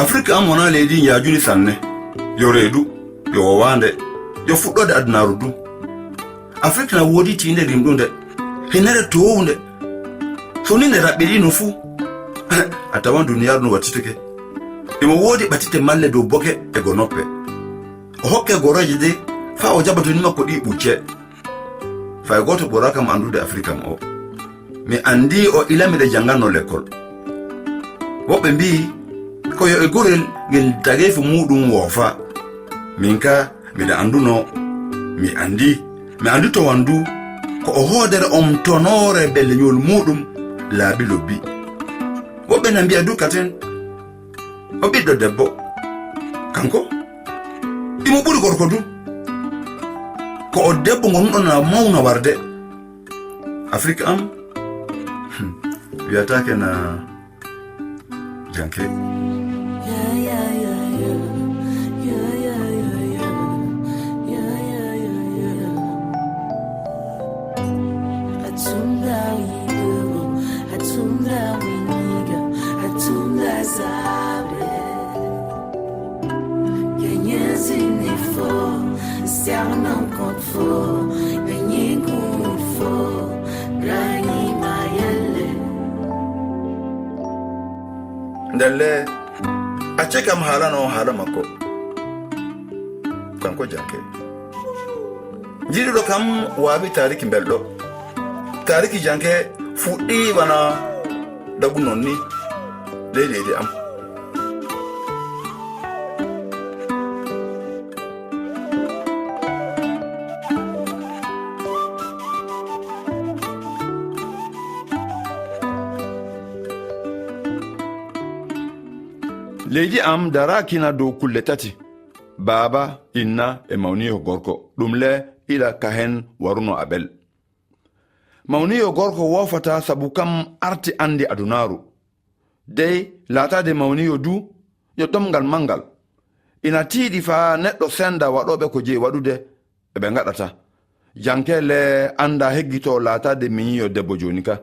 Afrika am wona leydi yaajuni sanne yo reedu yo wande yo fuɗɗode adunaaru du. Afrika na woodi tiinde ɗim ɗum nde hinere townde so ni nde raɓɓiɗi no fuu a tawan duniyaaru no wattitake imo woodi ɓatite malle dow boke e go noppe o hokke goroje de fa o jaɓa toni makko ɗi ɓucce fay goto ɓurakam andude Afrika m o mi andi o ilamiɗe janganno l'école woɓɓe mbi ko yo e gurel ngel dageefu muɗum woofa min ka miɗa anduno mi andi to wandu ko o hoodere tonore belleñol muɗum laabi lobbi woɓɓe na mbiya dukaten o ɓiɗɗo debbo kanko imo ɓuri gorko du ko o debbo gonɗo na mawna warde Afrika am wiyatake na janke ndelle acce kam haalano haala makko kanko janke jiɗuɗo kam waawi tariki belɗo tariki janke fuɗɗi wana dagu non ni leydi am leydi am darakina dow kulle tati baaba inna e mawniyo gorko ɗum le ila ka hen waruno abel mawniyo gorko wofata sabu kam arti andi adunaru dey laatade mawniyo du yo ɗomgal mangal ina tiiɗi fa neɗɗo senda waɗoɓe ko jeyi waɗude eɓe gaɗata janke le anda heggito laatade miñiyo debbo joni ka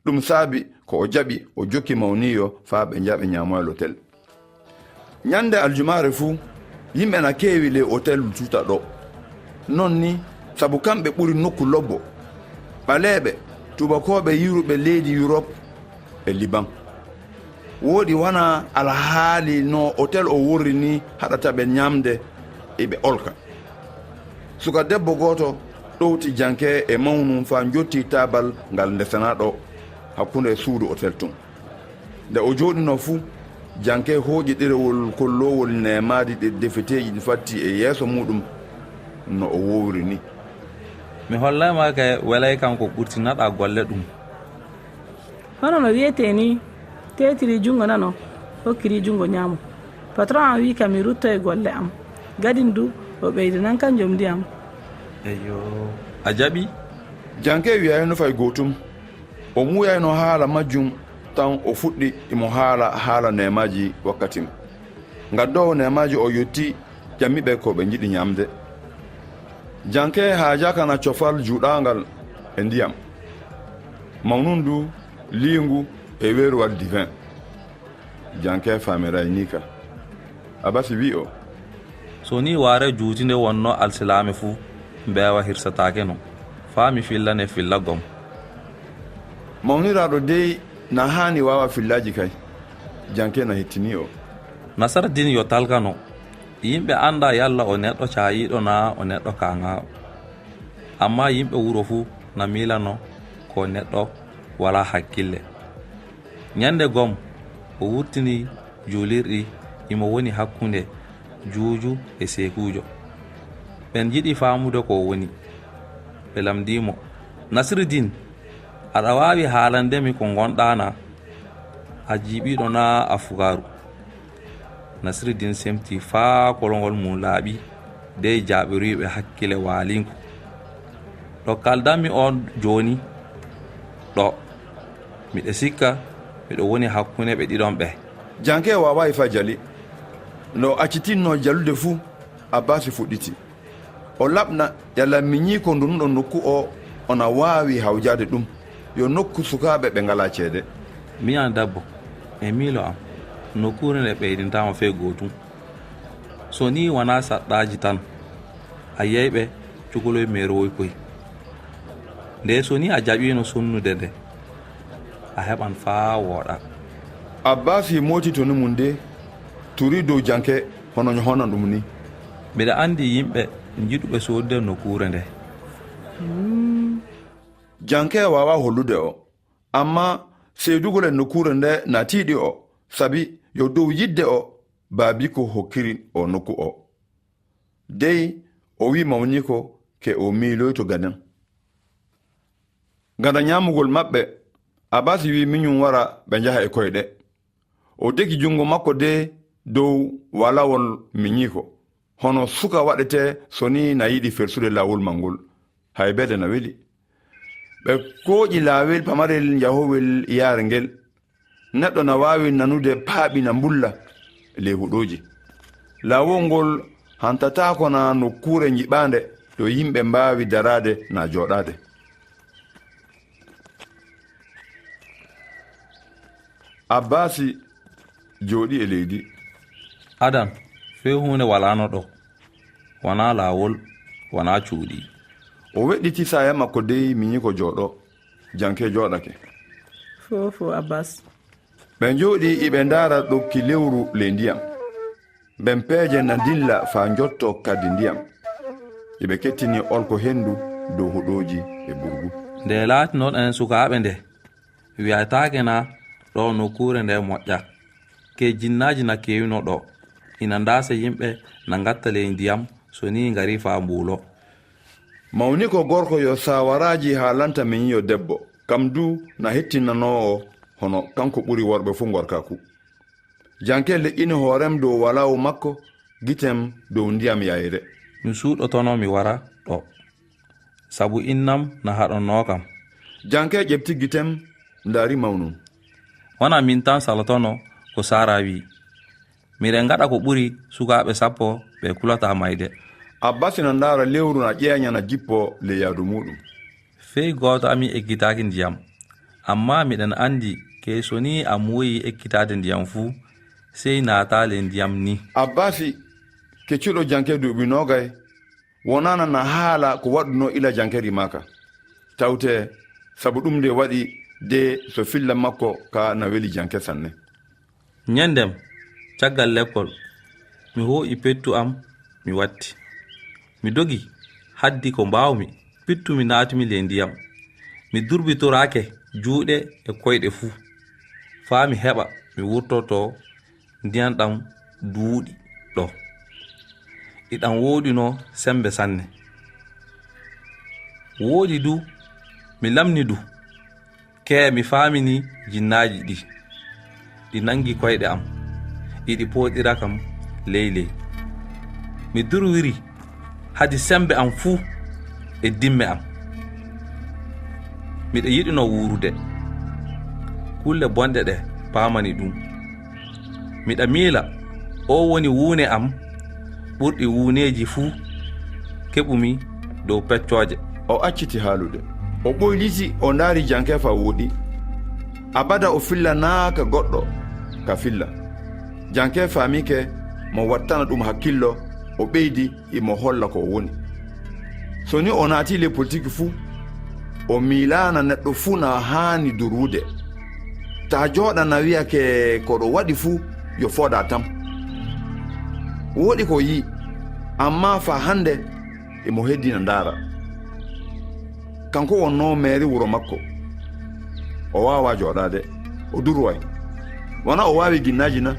ɗum saabi ko o jaɓi o jokki mawniyo fa ɓe jaɓe ñamoya l'hôtel nyande aljumare fu yimɓe na keewi le hôtel tuta ɗo non ni sabu kamɓe ɓuri nokku lobbo ɓaleeɓe tubakoɓe yiruɓe leydi Europe e Liban woodi wana alhaali no hôtel o wurri ni haɗata ɓe ñamde eɓe olka suka debbo goto ɗowti janke e mawnum fa jotti tabal ngal ndesana ɗo hakkunde suudu hôtel tun nde o jooɗino fuu janke hooƴi ɗerewol kollowol nemaadi ɗe defeteji ɗi fatti e yeeso muɗum no o wowri ni mi hollayma ke welay kam ko ɓurtinaɗa golle ɗum hono no wiyete ni tetiri jungo nano hokkiri jungo ñaamo patron am wi kam mi rutto e golle am gadin du o ɓeydanan kanjum ndiyam eyo a jaɓi janke wiyayno fay gotum o muyayno haala majjum tan o fuɗɗi imo haala nemaji wakkatim gaddowo nemaji o yetti jammiɓe ko ɓe jiɗi ñamde janke haaja kana cofal juuɗangal e ndiyam mawnun du liingu e weeruwal divin janke famiray ni ka abasi wi o so ni waare juutinde wonno alsilame fuu mbewa hirsatake no faami fillane filla gom mawniraɗo dey na hani wawa fillaji kay janke na hettini o nasara din yo talkano yimɓe anda yalla o neɗɗo cayiɗo na o neɗɗo kaŋaɗo amma yimɓe wuro fuu na milano ko neɗɗo wala hakkille ñande gom o wurtini julirɗi imo woni hakkunde juuju e sekujo ɓen jiɗi famude ko woni ɓe lamdimo Nasiruddin aɗa wawi haalandemi ko gonɗana a jiiɓiɗo na a fugaru Nasiruddin semti faa kolongol mum laaɓi dey jaɓiriɓe hakkille waalinko ɗo kaldanmi on joni ɗo miɗe sikka miɗo woni hakkunde ɓe ɗiɗon ɓe janke wawayi fa jali no accitinno jalude fuu Abbasi fuɗɗiti o laɓna yalla miñi ko ndunuɗo nokku o ona wawi hawjade ɗum yo nokku sukaɓe ɓe ngala ceede miyan dabbo e miilo am nokkure nde ɓeydintama fe gotum. So ni wana saɗɗaji tan a yeyɓe cukoloye merowoy koy nde so ni a jaɓino sonnude nde a heɓan faa wooɗa. Abbasi moti to ni mum de turi dow janke hono honan ɗum ni. Mbiɗa andi yimɓe jiɗuɓe sodde nokkure nde. Janke wawa hollude o, amma seydugol e nokkure nde na tiiɗi o, sabi yo dow yidde o baabi ko hokkiri o nokku o. Dey o wi mawni ko ke o miiloyto gaden. Gada ñamugol maɓɓe, Abbasi wi miñum wara ɓe njaha e koyɗe. O deki jungo makko de dow walawol miñiko. Hono suka waɗete so ni na yiɗi fersude laawol mangol. Hay bede na weli. Ɓe kooƴi laawel pamarel jahowel yaare ngel. Neɗɗo na waawi nanude paaɓi na mbulla ley huɗoji. Laawol ngol hantatako na nokkure njiɓaande to yimɓe mbaawi darade na jooɗaade. Abbasi jooɗi e leydi. Adan few hunde walano ɗo, wana laawol wana cuuɗi. O weɗɗiti saya makko dey miñi ko jooɗo, janke jooɗake. Fofo Abbas. Ɓe jooɗi iɓe ndaara ɗokki lewru ley ndiyam. Ɓen peeje na dilla faa njotto kaddi ndiyam. Iɓe kettini olko hendu dow huɗoji e burgu. Nde laatinoɗo en sukaaɓe nde wiyataake na ɗo nokkure nde moƴƴa. Ke jinnaji na kewino ɗo ina ndasa yimɓe na ngatta ley ndiyam so ni ngari faa mbuulo. Mawni ko gorko yo sawaraji haalanta min yo debbo, kam du na hettinanoo hono kanko ɓuri worɓe fu gorkaku. Janke leƴƴini hoorem dow walawu makko, gitem dow ndiyam yayre. Mi suuɗotono mi wara ɗo, sabu innam na haɗonno kam. Janke ƴefti gitem ndaari mawnum. Wona min tan salotono ko Sara wi. Miɗen ngaɗa ko ɓuri sukaaɓe 10 ɓe kulata mayde. Abbasi na ndaara lewru na ƴeeña na jippo ley yaadu muɗum. Fey gooto ami ekkitaaki ndiyam, amma miɗen andi ke so ni a muuyi ekkitade ndiyam fuu sey naataale ndiyam ni. Abbasi keccuɗo janke duuɓi nogay wonana na haala ko waɗuno ila jankeri maka. Tawte sabu ɗum nde waɗi de so filla makko ka na weli janke sanne. Nyandem caggal lekkol mi ho'i pettu am mi watti. Mi dogi haddi ko mbawmi pittu mi naatumi le ndiyam. Mi durbitorake juuɗe e koyɗe fuu faa mi heɓa mi wurtoto ndiyam ɗam duuɗi ɗo. Ɗiɗam woodino sembe sanne. Woodi du mi lamni du ke mi faamini jinnaji ɗi nangi koyɗe am iɗi pooɗira kam ley. Mi durwiri hadi sembe am fuu e dimme am. Miɗa yiɗino wurude. Kulle bonɗe ɗe paamani ɗum. Miɗa miila o woni wuune am ɓurɗi wuuneji fuu keɓumi dow peccooje. O acciti haalude. O ɓoyliti o ndaari janke fa woɗi. Abada o fillanaaka goɗɗo ka filla. Janke faamike mo wattana ɗum hakkillo, o ɓeydi imo holla ko woni. So ni o naati le politique fuu, o miilana neɗɗo fuu na haani durwude. Ta jooɗa na wiya ke koɗo waɗi fuu yo fooda tam. Woɗi ko yi, amma fa hande imo heddina ndaara. Kanko wonno meeri wuro makko. O waawa jooɗaade, o durway. Wona o waawi ginnaji na.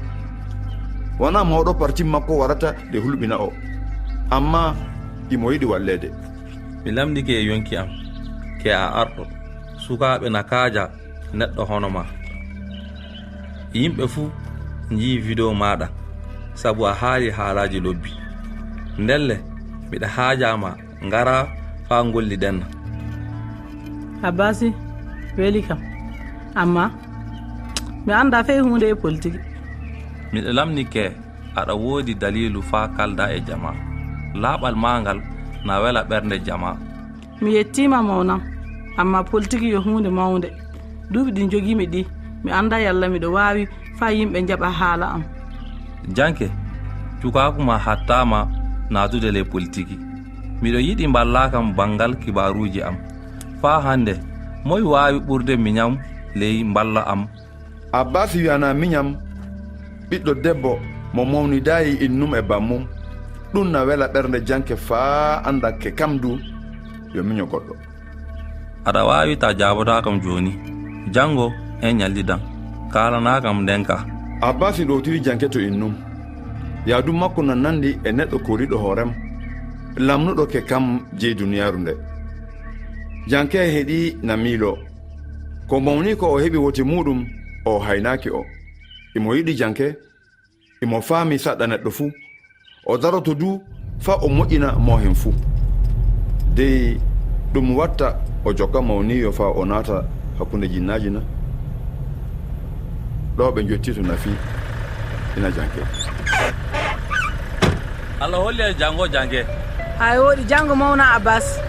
Wona mawɗo parti makko warata de hulɓina o. Amma imo yiɗi walleede. Mi lamdike e yonki am ke a arɗo sukaaɓe na kaaja neɗɗo hono ma. Yimɓe fuu njii video maɗa sabu a haali haalaji lobbi. Ndelle miɗa haajama ngara faa ngolli denna. Abbasi weli kam, amma mi anda fey hunde e politique. Miɗa lamnike aɗa woodi dalilu faa kalda e jama. Laaɓal mangal na wela ɓernde jama. Mi yettima mawnam, amma politique yo hunde mawnde. Duuɓi ɗin jogimi ɗi mi anda yalla miɗo wawi fa yimɓe jaɓa haala am. Janke, cukaku ma hattama natude le politiki. Miɗo yiɗi mballa kam bangal kibaruji am. Fa hande moy wawi ɓurde miñam ley mballa am. Abbas wiyana miñam ɓiɗɗo debbo mo mawnidayi innum e bammum ɗum na wela ɓernde Janke faa anda ke kam du yo miño goɗɗo. Aɗa wawi ta jabota kam joni jango en ñallidan kalana kam ndenka. Abbas ɗowtiri Janke to innum yaadu makko na nandi e neɗɗo koriɗo hoorem lamnuɗo ke kam jeyi duniyaru nde. Janke heeɗi na miilo ko mawni ko o heɓi wote muɗum o haynaki o. Imo yiɗi Janke, imo faami saɗɗa neɗɗo fuu, o daroto du fa o moƴƴina mo hen fuu. Dey ɗum watta o jokka mawniyo fa o naata hakkunde jinnaji na. Ɗo ɓe jotti to nafi ina Janke. Allah holli e jango Janke. Hay woɗi jango mawna Abbas.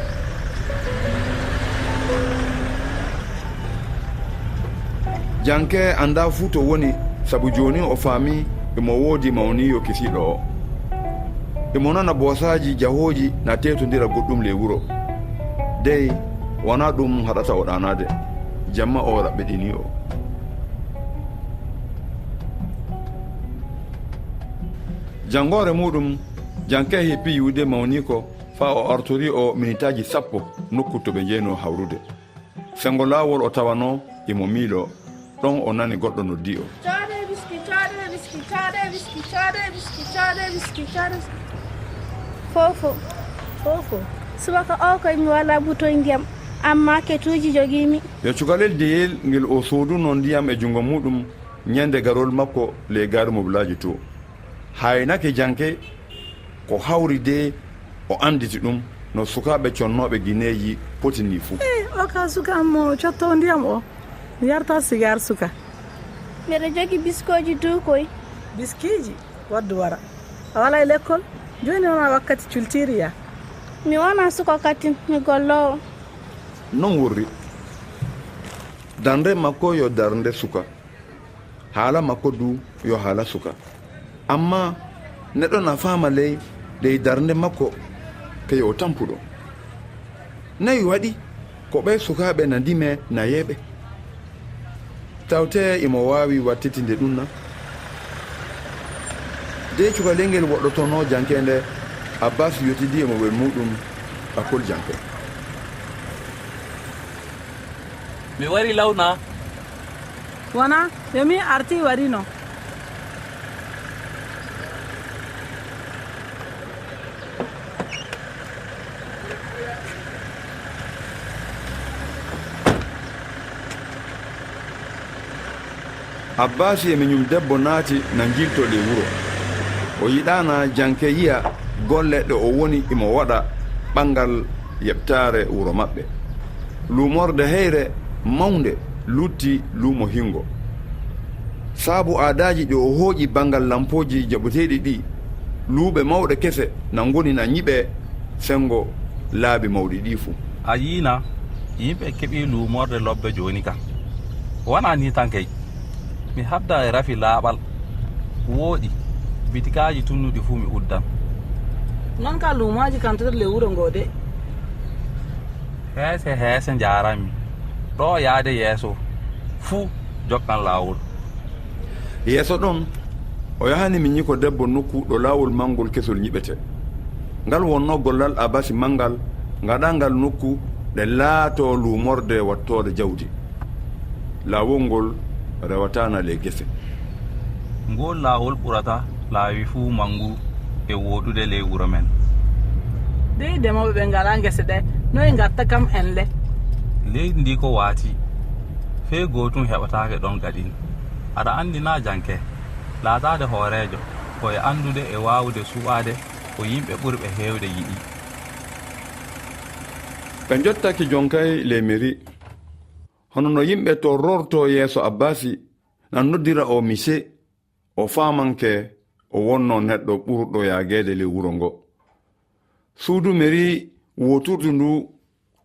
Janke anda fuu to woni sabu joni o faami imo woodi mawniyo kisiɗo o. Imo nana bosaji jahoji na tetodira goɗɗum le wuro. Dey wona ɗum haɗata o ɗanade jamma o raɓɓeɗini o. Jangore muɗum Janke heppi yiwde mawni ko fa o artori o minitaji 10 nokku to ɓe jeyno hawrude. Sengo lawol o tawano imo miilo ɗon o nani goɗɗo noddi o. Fofo subaka o koye mi wala butoy ndiyam amma ketuji jogimi. Yo cukalel deyel ngel o sooduno ndiyam e jungo muɗum ñande garol makko le gare moblaji to. Haynake Janke ko hawri de o anditi ɗum no sukaɓe connoɓe guineji potini fuu. O ka suka mo cotto ndiyam o mi yarta sigar suka. Mbeɗa jogi biskoji du koy. Biskiji waddu wara a wala e l'école joni wona wakkati culture ya. Mi wona suka kati mi gollowo. Non wurri darde makko yo darde suka haala makko du yo haala suka amma neɗɗo na faama ley darde makko ke yo tampuɗo nayi waɗi ko ɓe sukaɓe na ndime na yeɓe tawte imo wawi wattitinde ɗum na. De cukalel woɗɗotono Janke nde Abbas yotidi emo wel muɗum ɓakkol Janke. Mi wari lawna. Wona yomi arti warino. Abbas e miñum debbo naati na jiltole wuro. O yiɗana Janke yiya golle ɗe o woni imo waɗa ɓangal yeɓtare wuro maɓɓe. Lumorde heyre mawnde lutti lumo hingo. Saabu aadaji ɗi o hooƴi bangal lampoji jaɓoteɗi ɗi luuɓe mawɗe kese na ngoni na ñiɓe sengo laabi mawɗi ɗi fuu. A yina yimɓe keɓi lumorde lobbe joni ka wona ni tan kay mi habda e rafi laaɓal wooɗi bitikaji tunnuɗi fuu mi uddan. Non ka lumaji kan totor le wuro ngo de. Heese jarami ɗo yaade yeeso fuu jokkan lawol. Yeeso ɗon o yahani min ñiko debbo nokku ɗo lawol mangol kesol ñiɓete ngal wonno gollal Abbas mangal gaɗangal nokku ɗe laato lumorde wattode jawdi. Lawol ngol rewatana le gese. Ngol lawol ɓurata laawi fuu mangu e woɗude le wuro men. Dey demoɓe ɓe ngala gese ɗe noye gatta kam en le. Leydi ndi ko waati fey gotum heɓatake ɗon gaɗin. Aɗa andi na Janke laatade hoorejo koye andude e wawude suɓade ko yimɓe ɓurɓe hewde yiɗi. Ɓe jottaki jonkay le mairie hono no yimɓe to rorto yeeso Abbasi nan noddira o mise o famanke o wonno neɗɗo ɓurɗo yaagede le wuro ngo. Suudu mairie woturdu ndu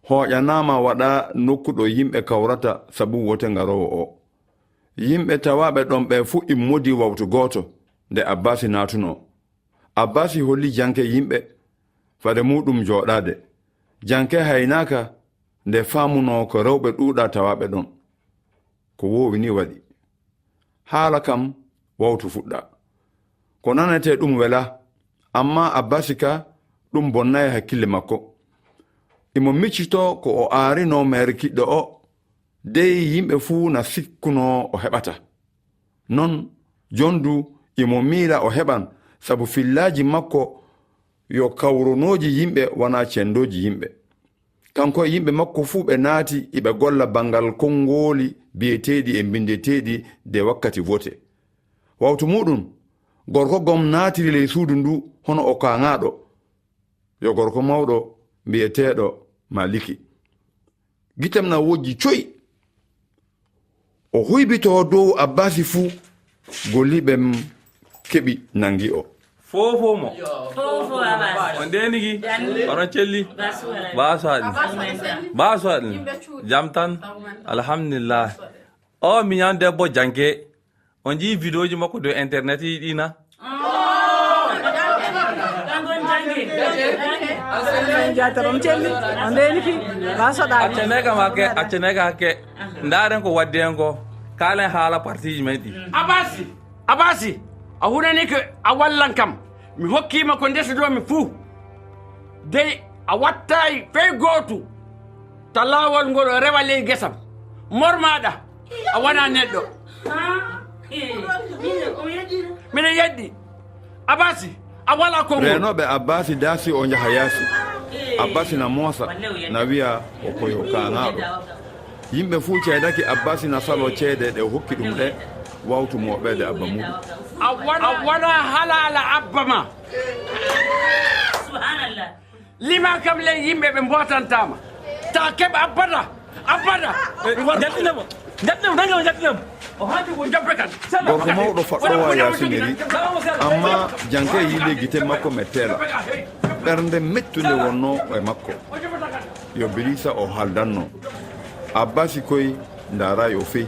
hooƴanama waɗa nokkuɗo yimɓe kawrata sabu wote ngarowo o. yimɓe tawaɓe ɗon ɓe fuu immodi wawtu gooto nde abbasi naatuno. abbasi holli janke yimɓe fade muɗum jooɗaade. janke haynaka nde faamuno ko rewɓe ɗuuɗa tawaɓe ɗon. ko wowi ni waɗi haala kam wawtu fuɗɗa ko nanete ɗum wela, amma abbasi ka ɗum bonnayi hakkille makko. imo miccito ko o aarino mere kiɗɗo o dey yimɓe fuu na sikkuno o heɓata. non jondu imo miila o heɓan, sabu fillaji makko yo kawrunoji yimɓe wona cendoji yimɓe. kanko e yimɓe makko fuu ɓe naati iɓe golla bangal konngoli biyeteɗi e bindeteɗi de wakkati vote. wawtu muɗum gorko gom naatiri ley suudu ndu hono o kaŋaɗo yo gorko mawɗo biyeteɗo maliki. gitam na wojji coyi o huybito dow abbasi fuu golliɓe keɓi nangi o. fofo mo on denigi onon celli baso aɗin jam tan alhamdulillah. o miñan debbo janke on jii vidéo ji makko dow internet yi ɗina accenega hakke ndaren ko waddi en ko kalen haala partiji men ɗi. abasi a hunani ko a wallan kam mi hokkima ko ndesidomi fuu dey a wattayi fey gootu ta laawol ngol rewa ley gesam mormaɗa a wona neɗɗo. mine yeɗɗi abasi a wala konngol. renoɓe abbasi daasi o jaha yaasi. abbasi na moosa na wiya o koyo kaŋaɗo. yimɓe fuu ceedaki abbasi na salo ceede ɗe hokki ɗum ɗe wawtu moɓede abba muɗum. a wona halala abba ma. lima kam ley yimɓe ɓe mbotantama ta keɓa abbada gorko mawɗo faɗɗowa yasiniri, amma janke yiide gite makko mettela. ɓernde mettude wonno e makko yo birisa o haldanno. abbasi koy ndarayi o fey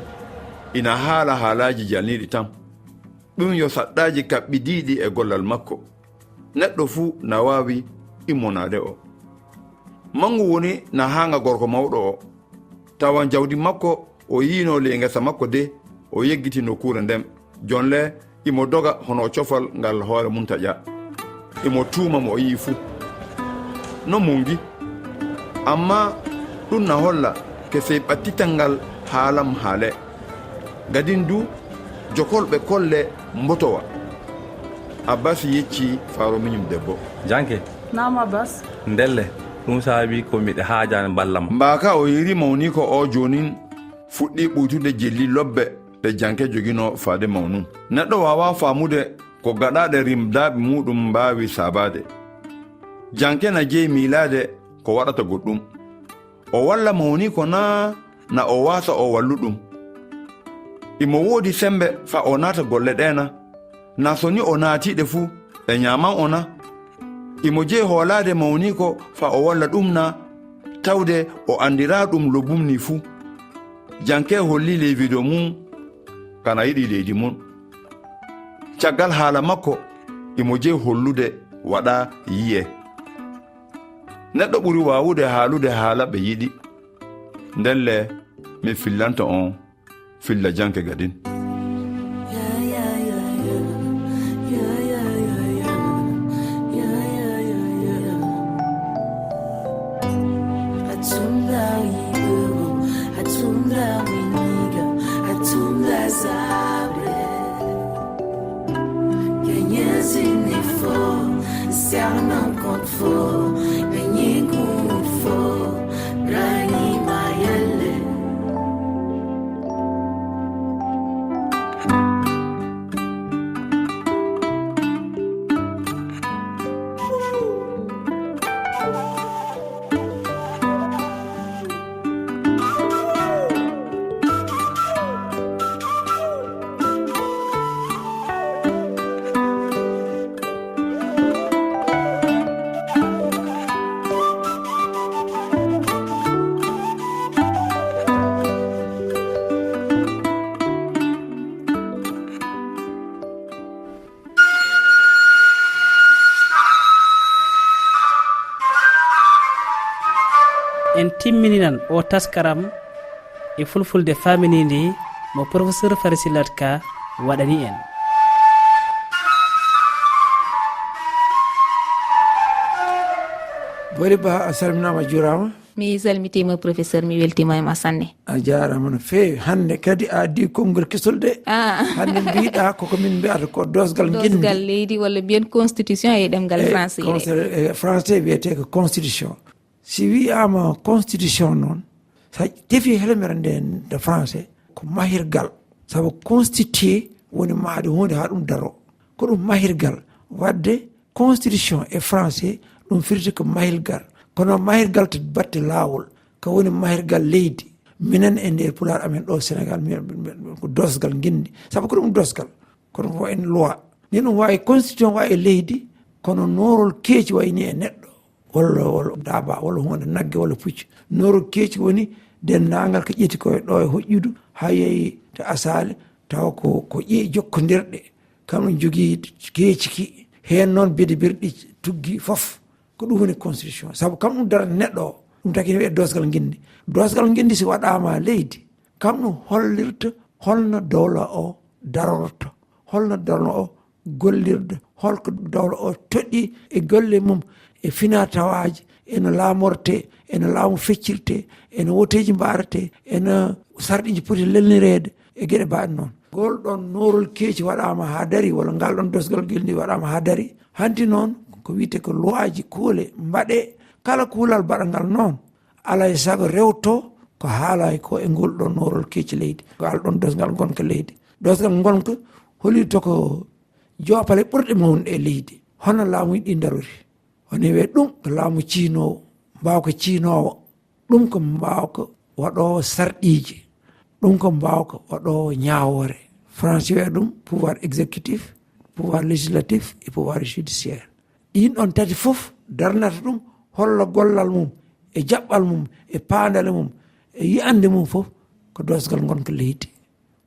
ina haala haalaji jalniɗi tan. ɗum yo saɗɗaji kaɓɓidiɗi e gollal makko. neɗɗo fuu na wawi immonade o. mangu woni na hanga gorko mawɗo o. tawan jawdi makko o yiino le ngesa makko de o yeggiti nokkure ndem. jonle imo doga hono cofal ngal hoore mum taƴa. imo tuuma mo o yii fuu no mungi. amma ɗum na holla kesey ɓattital ngal haalam haale. gadin du jokolɓe kolle mbotowa. abbas yecci faro miñum debbo. janke nam abbas ndelle ɗum saabi ko miɗe haajani ballama. mbaka o yiri mawni ko o jonin fuɗɗi ɓuytude jelli lobbe ɗe janke jogino faade mawnum. neɗɗo wawa famude ko gaɗaɗe rimdaɓe muɗum mbawi sabade. janke na jeyi milade ko waɗata goɗɗum. o walla mawni ko na o wasa o walluɗum. imo woodi sembe fa o naata golle ɗena. na so ni o naatiɗe fuu e ñaman ona. imo jeyi hoolade mawni ko fa o walla ɗum na tawde o andira ɗum lobum ni fuu. janke holli ley video mum kana yiɗi leydi mum. caggal haala makko imo jeyi hollude waɗa yiye. neɗɗo ɓuri wawude haalude haala ɓe yiɗi. ndelle mi fillanta on filla janke gadin. en timmininan o taskaram e fulfulde faminidi mo professeur Farisilat Ka waɗani en. Bori ba a salminama jurama. Mi salmitima professeur, mi weltima e ma sanne. A jarama no fewi. Hande kadi a addi konngol kesol de. Hande mbiɗa koko min mbiyata ko dosgal guindi. Dosgal leydi walla mbiyen constitution e ɗemgal français. Français wiyete ko constitution. Si wiyama constitution noon, sa defi helmere nden de français ko mahirgal. Sabu constitué woni maade hunde ha ɗum daro. Ko ɗum mahirgal wadde constitution e français ɗum firti ko mahirgal. Kono mahirgal to batte laawol ko woni mahirgal leydi. Minen e nder Pulaar amen ɗo Sénégal ko dosgal guindi. Sabu ko ɗum dosgal kono ko en loi. Ni ɗum wawi constitution wawi e leydi kono norol keeci wayni e neɗɗo walla daaba walla hunde nagge walla puccu. Norol keeci woni dendagal ko ƴetti koye ɗo e hoƴƴudu ha yeehi to asale taw ko ƴeeyi jokkodirɗe kamɗum jogui keeciki hen noon bedi birɗi tuggi foof ko ɗum woni constitution. Sabu kam ɗum darata neɗɗo o ɗum taki wiye dosgal guindi. Dosgal guindi si waɗama leydi kam ɗum hollirta holno dowla o darorto, holno dowla o gollirde, holko dowla o toɗɗi e golle mum e finatawaji ene laamorte ene laamu feccirte ene woteji mbarate ene sarɗiji poti lelnirede e gueɗe mbaɗe noon. Gol ɗon norol keeci waɗama ha dari walla ngal ɗon dosgal guindi waɗama ha dari. Hanti noon ko wiyete ko loi kuule mbaɗe kala kuulal mbaɗangal noon alay saago rewto ko haalay ko e ngol ɗon norol keeci leydi ngal ɗon dosgal gonka leydi. Dosgal gonka holito ko jopale ɓurɗe mawnude e leydi hono laamu ɗi darori. Hono wiye ɗum ko laamu ciinowo mbawko ciinowo, ɗum ko mbawko waɗowo sarɗiji, ɗum ko mbawko waɗowo ñawore. Français wiye ɗum pouvoir exécutif, pouvoir législatif et pouvoir judiciaire. Ɗin ɗon tati fof darnata ɗum holla gollal mum e jaɓɓal mum e paandale mum e yiyande mum fof ko dosgal gonka leydi.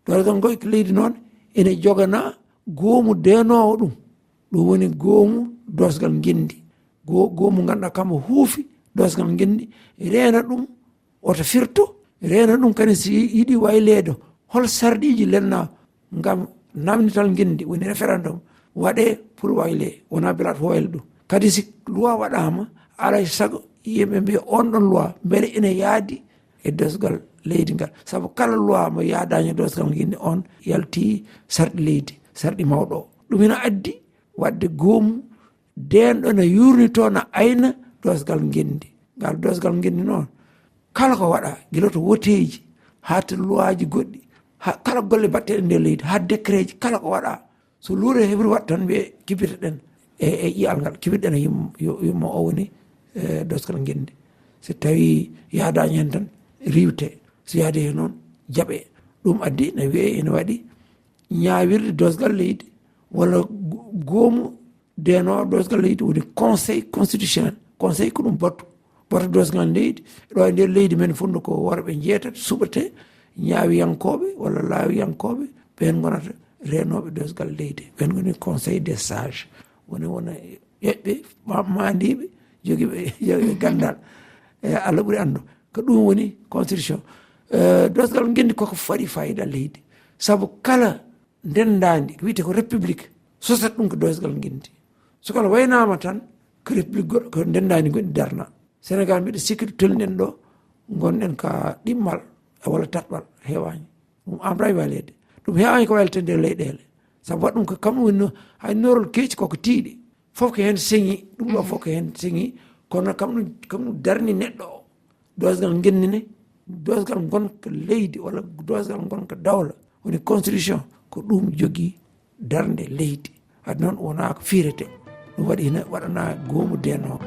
Dosgal gonka leydi noon ene jogana goomu denowo ɗum woni goomu dosgal guindi. Goomu ganduɗa kamo huufi dosgal guindi reena ɗum oto firto, reena ɗum kadi si yiɗi waylede hol sarɗiji lenna ngam namdital guindi woni référendum waɗe pour wayle wona bilat fo wayla ɗum. Kadi si loi waɗama alay saago yimɓe mbiya on ɗon loi beele ene yaadi e dosgal leydi ngal. Saabu kala loi mo yaadani e dosgal guindi on yalti sarɗi leydi, sarɗi mawɗo o. Ɗum ina addi wadde goomu denɗo no yurnito no ayna dosgal guindi. Ngal dosgal guindi noon kala ko waɗa guila to woteji ha to loi ji goɗɗi ha kala golle batteɗe nder leydi ha décret ji kala ko waɗa so luure heɓri waɗ tan ɓe kibita ɗen e ƴiyal ngal kibitɗen e yummo o woni dosgal guindi. So tawi yaadañi hen tan riwte, so yaadi hen noon jaaɓe. Ɗum addi no wiye ene waɗi ñawirde dosgal leydi walla goomu denowo dosgal leydi woni conseil constitutionnel. Conseil ko ɗum batu dosgal leydi ɗo e nder leydi men funno ko worɓe jeetati suɓate ñaawiyankoɓe walla laawiyankoɓe ɓen gonata renoɓe dosgal leydi. ɓen goni conseil des sages wona ƴeɓɓe mandiɓe jogiiɓe gandal Allah ɓuuri andu ko ɗum woni constitution. Dosgal guindi koko faɗi fayida leydi saabu kala ndendandi ko wiyete ko république sosat ɗum ko dosgal guindi. So kala waynama tan ko république goɗɗo ko ndendandi goɗɗi darna. Sénégal mbiɗa sikki tolniɗen ɗo gonɗen ka ɗimmal walla tatɓal heewani ɗum amray walede ɗum heewani ko waylete nder leyɗele saabu waɗ ɗum ko kam woni hay norol keeci koko tiiɗi fof ko hen seŋi ɗum ɗo fof ko hen seŋi kono kam ɗum darni neɗɗo o. Dosgal guindi dosgal gonka leydi walla dosgal gonka dawla woni constitution ko ɗum jogui darde leydi. Wadde noon wona ko firete ɗum waɗi waɗana goomu denowo.